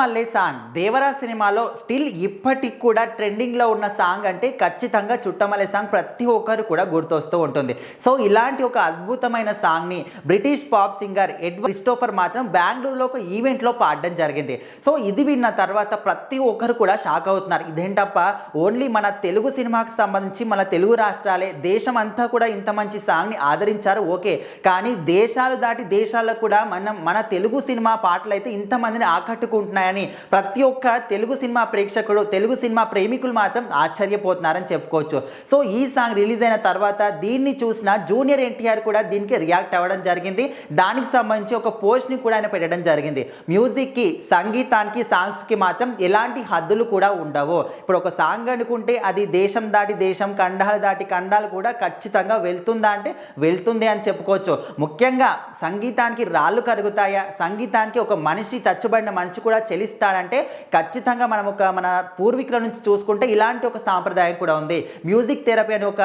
మల్లె సాంగ్ దేవరా సినిమాలో స్టిల్ ఇప్పటికి కూడా ట్రెండింగ్లో ఉన్న సాంగ్ అంటే ఖచ్చితంగా చుట్టమల్లె సాంగ్ ప్రతి ఒక్కరు కూడా గుర్తొస్తూ ఉంటుంది. సో ఇలాంటి ఒక అద్భుతమైన సాంగ్ని British pop singer Edward Christopher మాత్రం బెంగళూరులో ఒక ఈవెంట్లో పాడడం జరిగింది. సో ఇది విన్న తర్వాత ప్రతి ఒక్కరు కూడా షాక్ అవుతున్నారు. ఇదేంటప్ప ఓన్లీ మన తెలుగు సినిమాకి సంబంధించి మన తెలుగు రాష్ట్రాలే దేశం అంతా కూడా ఇంత మంచి సాంగ్ని ఆదరించారు, ఓకే. కానీ దేశాలు దాటి దేశాల్లో కూడా మన తెలుగు సినిమా పాటలు అయితే ఇంతమందిని ఆకట్టుకుంటున్నాయి అని ప్రతి ఒక్క తెలుగు సినిమా ప్రేక్షకుడు, తెలుగు సినిమా ప్రేమికులు మాత్రం ఆశ్చర్యపోతున్నారని చెప్పుకోవచ్చు. సో ఈ సాంగ్ రిలీజ్ అయిన తర్వాత దీన్ని చూసిన జూనియర్ ఎన్టీఆర్ కూడా దీనికి రియాక్ట్ అవ్వడం జరిగింది. దానికి సంబంధించి ఒక పోస్ట్ని కూడా ఆయన పెట్టడం జరిగింది. మ్యూజిక్కి, సంగీతానికి, సాంగ్స్కి మాత్రం ఎలాంటి హద్దులు కూడా ఉండవు. ఇప్పుడు ఒక సాంగ్ అనుకుంటే అది దేశం దాటి దేశం, ఖండాలు దాటి ఖండాలు కూడా ఖచ్చితంగా వెళ్తుందా అంటే వెళ్తుంది అని చెప్పుకోవచ్చు. ముఖ్యంగా సంగీతానికి రాళ్ళు కరుగుతాయా, సంగీతానికి ఒక మనిషి చచ్చుబడిన మనిషి కూడా చెలిస్తాడంటే ఖచ్చితంగా మనం మన పూర్వీకుల నుంచి చూసుకుంటే ఇలాంటి ఒక సాంప్రదాయం కూడా ఉంది. మ్యూజిక్ థెరపీ అనే ఒక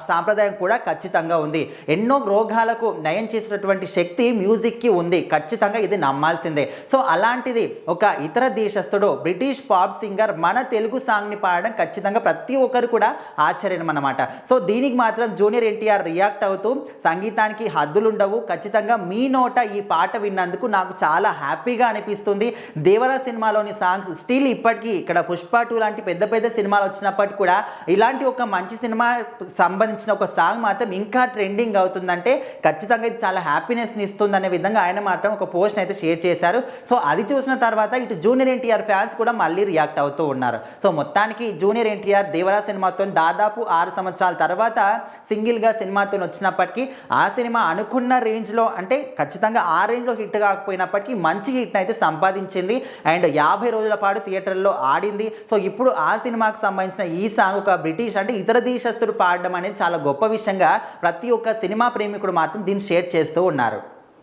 సాంప్రదాయం కూడా ఖచ్చితంగా ఉంది. ఎన్నో రోగాలకు నయం చేసినటువంటి శక్తి మ్యూజిక్కి ఉంది. ఖచ్చితంగా ఇది నమ్మాల్సిందే. సో అలాంటిది ఒక ఇతర దేశస్థుడు బ్రిటిష్ పాప్ సింగర్ మన తెలుగు సాంగ్ని పాడడం ఖచ్చితంగా ప్రతి ఒక్కరు కూడా ఆశ్చర్యం అన్నమాట. సో దీనికి మాత్రం జూనియర్ ఎన్టీఆర్ రియాక్ట్ అవుతూ సంగీతానికి హద్దులు ఉండవు, ఖచ్చితంగా మీ నోట ఈ పాట విన్నందుకు నాకు చాలా హ్యాపీగా అనిపిస్తుంది. దేవరా సినిమాలోని సాంగ్స్ స్టిల్ ఇప్పటికీ ఇక్కడ పుష్ప 2 లాంటి పెద్ద పెద్ద సినిమాలు వచ్చినప్పటికీ కూడా ఇలాంటి ఒక మంచి సినిమా సంబంధించిన ఒక సాంగ్ మాత్రం ఇంకా ట్రెండింగ్ అవుతుందంటే ఖచ్చితంగా ఇది చాలా హ్యాపీనెస్ని ఇస్తుంది అనే విధంగా ఆయన మాత్రం ఒక పోస్ట్ అయితే షేర్ చేశారు. సో అది చూసిన తర్వాత ఇటు జూనియర్ ఎన్టీఆర్ ఫ్యాన్స్ కూడా మళ్ళీ రియాక్ట్ అవుతూ ఉన్నారు. సో మొత్తానికి జూనియర్ ఎన్టీఆర్ దేవరా సినిమాతో దాదాపు 6 సంవత్సరాల తర్వాత సింగిల్గా సినిమాతో వచ్చినప్పటికీ ఆ సినిమా అనుకున్న రేంజ్లో అంటే ఖచ్చితంగా ఆ రేంజ్లో హిట్ కాకపోయినప్పటికీ మంచి హిట్ అయితే సంపాదించింది అండ్ 50 రోజుల పాటు థియేటర్లో ఆడింది. సో ఇప్పుడు ఆ సినిమాకి సంబంధించిన ఈ సాంగ్ ఒక బ్రిటిష్ అంటే ఇతర దేశస్తుడు పాడడం అనేది చాలా గొప్ప విషయంగా ప్రతి ఒక్క సినిమా ప్రేమికుడు మాత్రం దీన్ని షేర్ చేస్తూ ఉన్నారు.